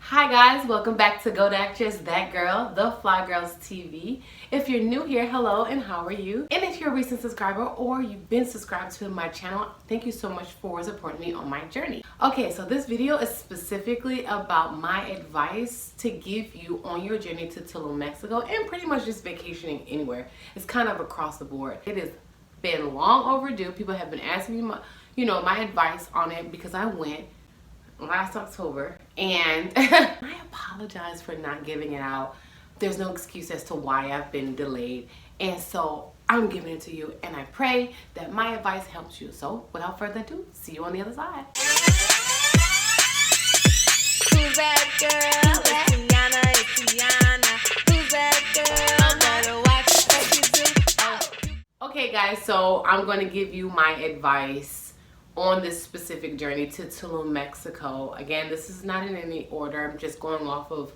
Hi guys, welcome back to Go That Just That Girl, the Fly Girls TV. If you're new here, hello and how are you? And if you're a recent subscriber or you've been subscribed to my channel, thank you so much for supporting me on my journey. Okay, so this video is specifically about my advice to give you on your journey to Tulum, Mexico, and pretty much just vacationing anywhere. It's kind of across the board. It has been long overdue. People have been asking me my advice on it because I went last October and I apologize for not giving it out. There's no excuse as to why I've been delayed, and so I'm giving it to you, and I pray that my advice helps you. So without further ado, see you on the other side. Who's that girl? It's Tiana, it's Tiana. Who's that girl? Better watch what you do. Okay guys, so I'm going to give you my advice on this specific journey to Tulum, Mexico. Again, this is not in any order. I'm just going off of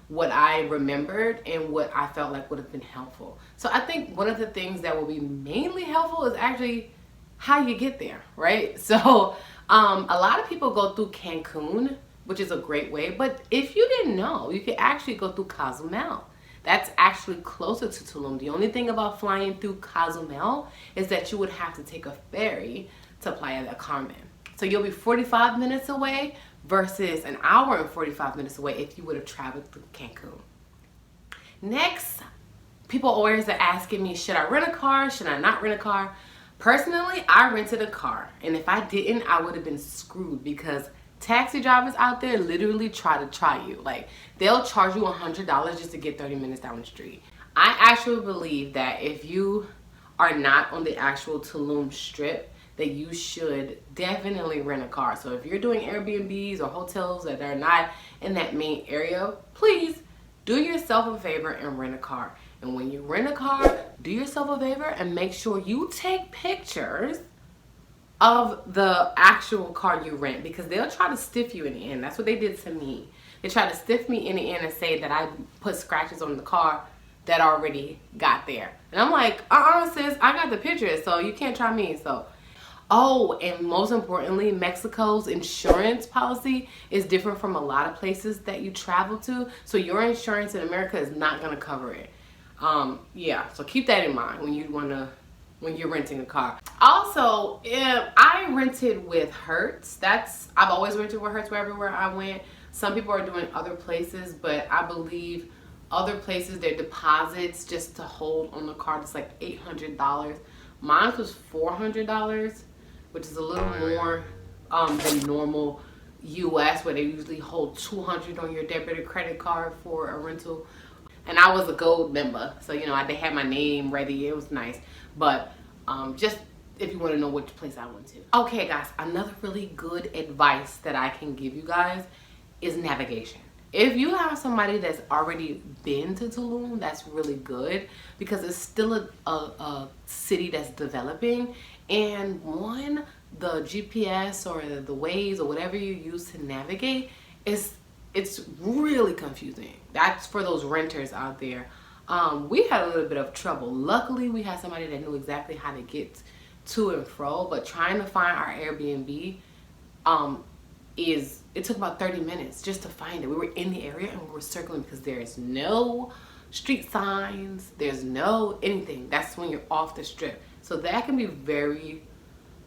what I remembered and what I felt like would have been helpful. So I think one of the things that will be mainly helpful is actually how you get there, right? So a lot of people go through Cancun, which is a great way, but if you didn't know, you could actually go through Cozumel. That's actually closer to Tulum. The only thing about flying through Cozumel is that you would have to take a ferry to Playa del Carmen. So you'll be 45 minutes away versus an hour and 45 minutes away if you would have traveled through Cancun. Next, people always are asking me, should I rent a car? Should I not rent a car? Personally, I rented a car, and if I didn't, I would have been screwed because taxi drivers out there literally try you. Like, they'll charge you $100 just to get 30 minutes down the street. I actually believe that if you are not on the actual Tulum strip, that you should definitely rent a car. So if you're doing Airbnbs or hotels that are not in that main area, please do yourself a favor and rent a car. And when you rent a car, do yourself a favor and make sure you take pictures of the actual car you rent, because they'll try to stiff you in the end. That's what they did to me. They tried to stiff me in the end and say that I put scratches on the car that already got there. And I'm like, sis, I got the pictures, so you can't try me. So, oh, and most importantly, Mexico's insurance policy is different from a lot of places that you travel to. So your insurance in America is not gonna cover it. Yeah, so keep that in mind when you're renting a car. Also, I rented with Hertz. I've always rented with Hertz everywhere I went. Some people are doing other places, but I believe other places, their deposits just to hold on the card is like $800. Mine was $400, which is a little more than normal US, where they usually hold $200 on your debit or credit card for a rental. And I was a gold member, so they had my name ready. It was nice. But just if you want to know which place I went to. Okay guys, another really good advice that I can give you guys is navigation. If you have somebody that's already been to Tulum, that's really good, because it's still a city that's developing, and the GPS or the Waze or whatever you use to navigate it's really confusing. That's for those renters out there. We had a little bit of trouble. Luckily, we had somebody that knew exactly how to get to and fro, but trying to find our Airbnb, it took about 30 minutes just to find it. We were in the area and we were circling because there is no street signs, there's no anything. That's when you're off the strip. So that can be very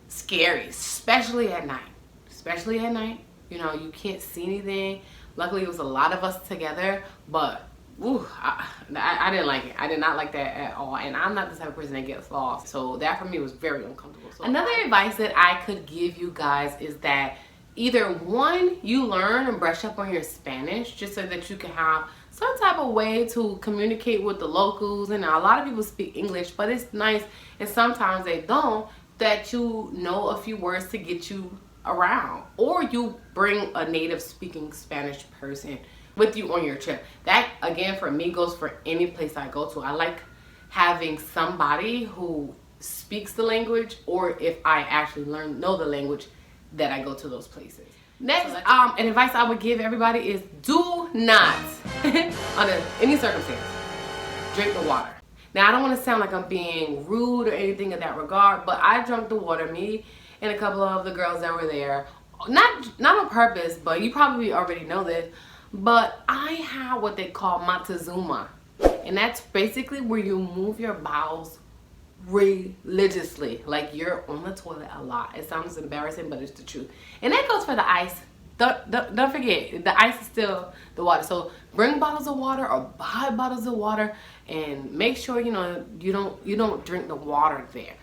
scary, especially at night. Especially at night, you can't see anything. Luckily, it was a lot of us together, but I didn't like it. I did not like that at all, and I'm not the type of person that gets lost. So that for me was very uncomfortable. So another advice that I could give you guys is that either one, you learn and brush up on your Spanish just so that you can have some type of way to communicate with the locals. And now a lot of people speak English, but it's nice, and sometimes they don't, that you know a few words to get you around, or you bring a native speaking Spanish person with you on your trip. That again for me goes for any place I go to. I like having somebody who speaks the language, or if I actually know the language that I go to those places. Next, an advice I would give everybody is do not, under any circumstance, drink the water. Now, I don't want to sound like I'm being rude or anything in that regard, but I drank the water, me and a couple of the girls that were there, not on purpose, but you probably already know this, But I have what they call Montezuma. And that's basically where you move your bowels religiously. Like you're on the toilet a lot. It sounds embarrassing, but it's the truth. And that goes for the ice. Don't forget, the ice is still the water. So bring bottles of water or buy bottles of water, and make sure you don't drink the water there.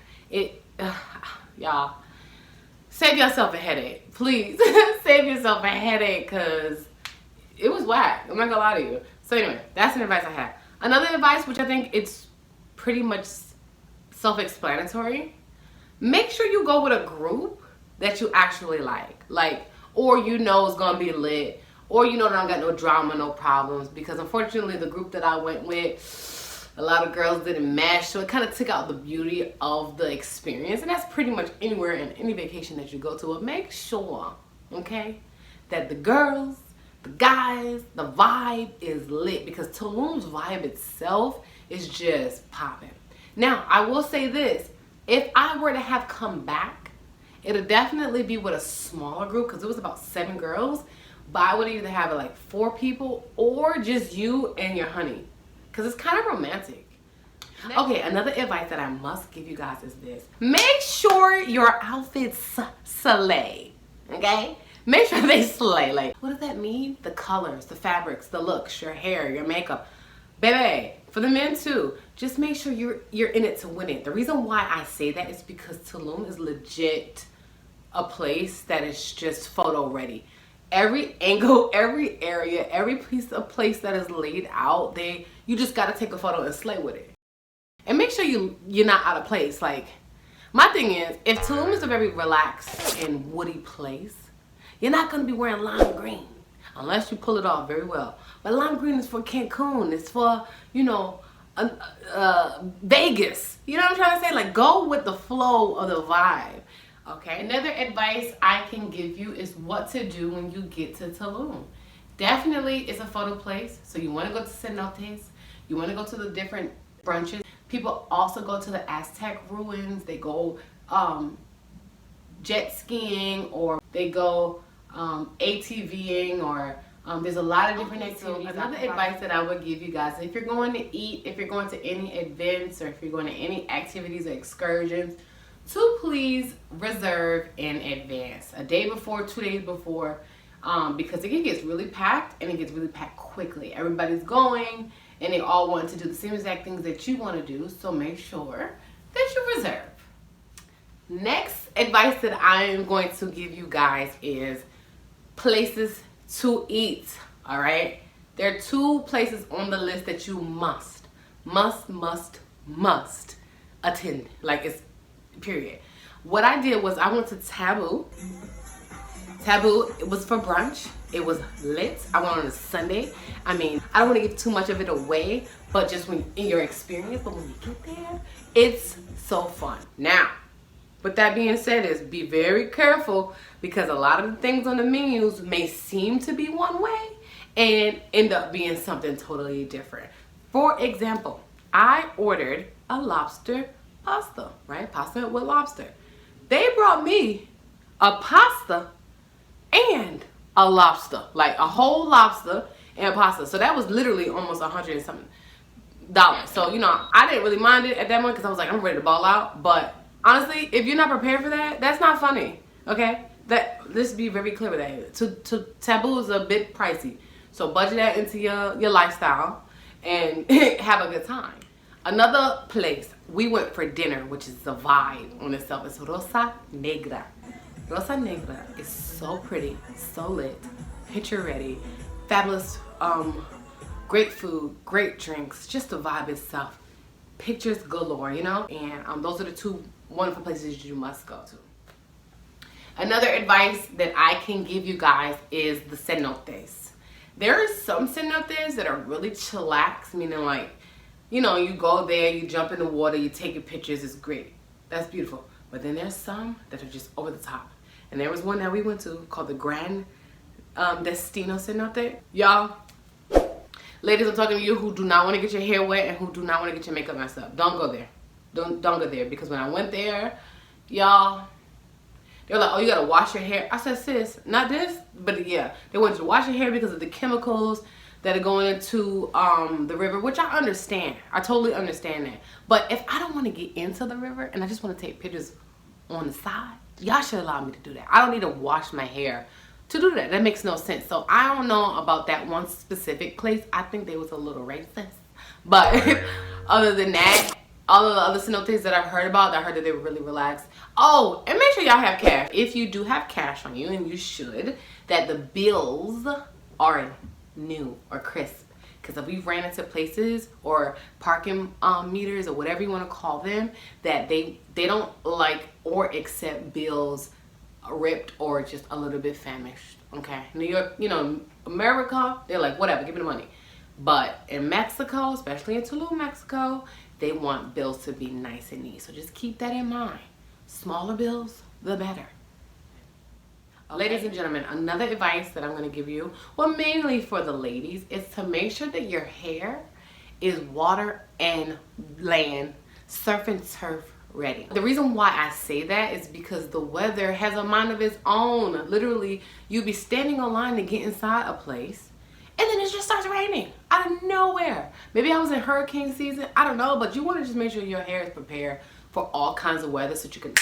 Y'all, save yourself a headache, please. Save yourself a headache, because it was whack. I'm not gonna lie to you. So anyway, that's an advice I have. Another advice, which I think it's pretty much self-explanatory. Make sure you go with a group that you actually like, or is gonna be lit, or that I don't got no drama, no problems. Because unfortunately, the group that I went with, a lot of girls didn't match, so it kind of took out the beauty of the experience. And that's pretty much anywhere in any vacation that you go to. But make sure, okay, that the girls, the guys, the vibe is lit, because Tulum's vibe itself is just popping. Now, I will say this. If I were to have come back, it'll definitely be with a smaller group, because it was about 7 girls. But I would either have it like 4 people or just you and your honey, because it's kind of romantic. Okay, another advice that I must give you guys is this. Make sure your outfits slay, okay? Make sure they slay. Like, what does that mean? The colors, the fabrics, the looks, your hair, your makeup. Baby, for the men too, just make sure you're in it to win it. The reason why I say that is because Tulum is legit a place that is just photo ready. Every angle, every area, every piece of place that is laid out, you just gotta take a photo and slay with it. And make sure you're not out of place. Like, my thing is, if Tulum is a very relaxed and woody place, you're not gonna be wearing lime green unless you pull it off very well. But lime green is for Cancun. It's for, Vegas. You know what I'm trying to say? Like, go with the flow of the vibe. Okay, another advice I can give you is what to do when you get to Tulum. Definitely, it's a photo place, so you want to go to Cenotes. You want to go to the different brunches. People also go to the Aztec ruins. They go jet skiing, or they go ATVing, or there's a lot of different activities. Another advice that I would give you guys, if you're going to eat, if you're going to any events, or if you're going to any activities or excursions, to please reserve in advance, a day before, 2 days before, because it gets really packed, and it gets really packed quickly. Everybody's going, and they all want to do the same exact things that you want to do, so make sure that you reserve. Next advice that I am going to give you guys is places to eat, all right? There are 2 places on the list that you must attend, like, it's period. What I did was I went to Taboo. It was for brunch. It was lit. I went on a Sunday. I mean, I don't want to give too much of it away, but just in your experience, but when you get there, it's so fun. Now, with that being said, is be very careful, because a lot of the things on the menus may seem to be one way and end up being something totally different. For example, I ordered a lobster pasta, right? Pasta with lobster. They brought me a pasta and a lobster, like a whole lobster and pasta. So that was literally almost $100 and something. So, I didn't really mind it at that moment, because I was like, I'm ready to ball out. But honestly, if you're not prepared for that, that's not funny, okay? Let's be very clear with that. To Taboo is a bit pricey. So budget that into your lifestyle and have a good time. Another place we went for dinner, which is a vibe on itself, is Rosa Negra. Rosa Negra is so pretty, so lit, picture ready, fabulous, great food, great drinks, just the vibe itself. Pictures galore, And those are the 2 wonderful places you must go to. Another advice that I can give you guys is the cenotes. There are some cenotes that are really chillax, meaning like, you go there, you jump in the water, you take your pictures, it's great. That's beautiful. But then there's some that are just over the top. And there was one that we went to called the Grand Destino Cenote. Y'all, ladies, I'm talking to you who do not want to get your hair wet and who do not want to get your makeup messed up. Don't go there. Don't go there, because when I went there, y'all, They were like, oh, you gotta wash your hair. I said, sis, not this, but yeah, they want you to wash your hair because of the chemicals that are going into the river, which I understand. I totally understand that. But if I don't want to get into the river and I just want to take pictures on the side, y'all should allow me to do that. I don't need to wash my hair to do that. That makes no sense. So I don't know about that one specific place. I think they was a little racist. But other than that, all of the other cenotes that I've heard about, I heard that they were really relaxed. Oh, and make sure y'all have cash. If you do have cash on you, and you should, that the bills are new or crisp. Because if we've ran into places or parking meters or whatever you want to call them, that they don't like or accept bills ripped or just a little bit famished. Okay, New York, you know, America, they're like, whatever, give me the money. But in Mexico, especially in Tulum, Mexico, they want bills to be nice and neat. So just keep that in mind. Smaller bills, the better. Okay. Ladies and gentlemen, another advice that I'm going to give you, well, mainly for the ladies, is to make sure that your hair is water and land, surf and turf ready. The reason why I say that is because the weather has a mind of its own. Literally, you'll be standing in line to get inside a place, and then it just starts raining out of nowhere. Maybe I was in hurricane season, I don't know, but you want to just make sure your hair is prepared for all kinds of weather so that you can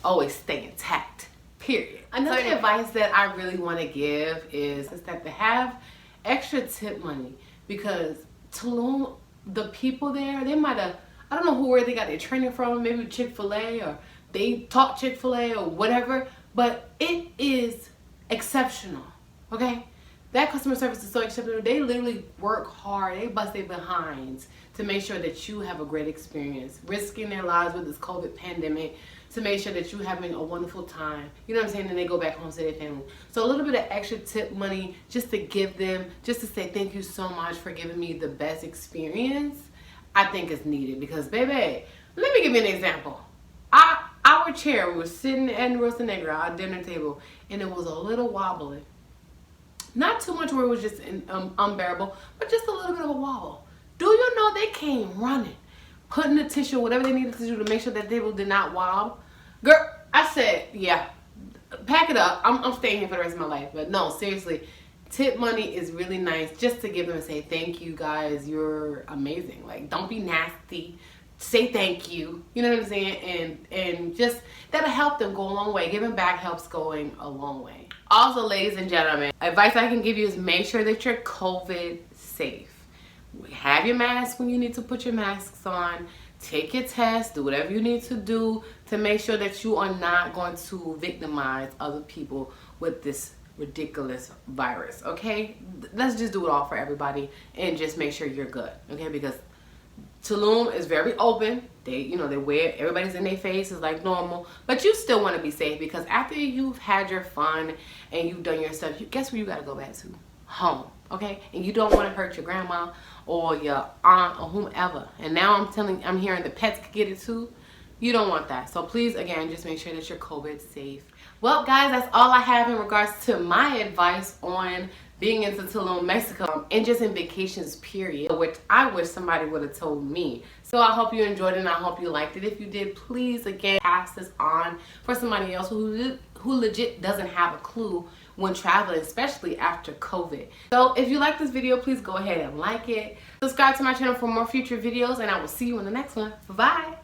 always stay intact, period. Another advice that I really want to give is that to have extra tip money, because Tulum, the people there, they might have, I don't know where they got their training from, maybe Chick-fil-A, or they taught Chick-fil-A or whatever, but it is exceptional, okay? That customer service is so exceptional. They literally work hard. They bust their behinds to make sure that you have a great experience, risking their lives with this COVID pandemic to make sure that you're having a wonderful time. You know what I'm saying? And they go back home to their family. So a little bit of extra tip money just to give them, just to say thank you so much for giving me the best experience, I think is needed. Because, baby, let me give you an example. Our chair, we were sitting at Rosa Negra, our dinner table, and it was a little wobbly. Not too much where it was just unbearable, but just a little bit of a wobble. Do you know they came running, putting the tissue, whatever they needed to do to make sure that table did not wobble? Girl, I said, yeah, pack it up. I'm staying here for the rest of my life. But no, seriously, tip money is really nice just to give them and say, thank you guys, you're amazing. Like, don't be nasty. Say thank you. You know what I'm saying? And just, that'll help them go a long way. Giving back helps going a long way. Also, ladies and gentlemen, advice I can give you is make sure that you're COVID safe. Have your mask when you need to put your masks on. Take your test. Do whatever you need to do to make sure that you are not going to victimize other people with this ridiculous virus, okay? Let's just do it all for everybody and just make sure you're good, okay? Because Tulum is very open. They wear, everybody's in their faces like normal, but you still want to be safe, because after you've had your fun and you've done your stuff, guess where you got to go back to? Home, okay? And you don't want to hurt your grandma or your aunt or whomever. And now I'm hearing the pets could get it too. You don't want that. So please, again, just make sure that you're COVID safe. Well, guys, that's all I have in regards to my advice on being into Tulum, Mexico, and just in vacations, period, which I wish somebody would have told me. So I hope you enjoyed it and I hope you liked it. If you did, please, again, pass this on for somebody else who legit doesn't have a clue when traveling, especially after COVID. So if you like this video, please go ahead and like it. Subscribe to my channel for more future videos, and I will see you in the next one. Bye-bye.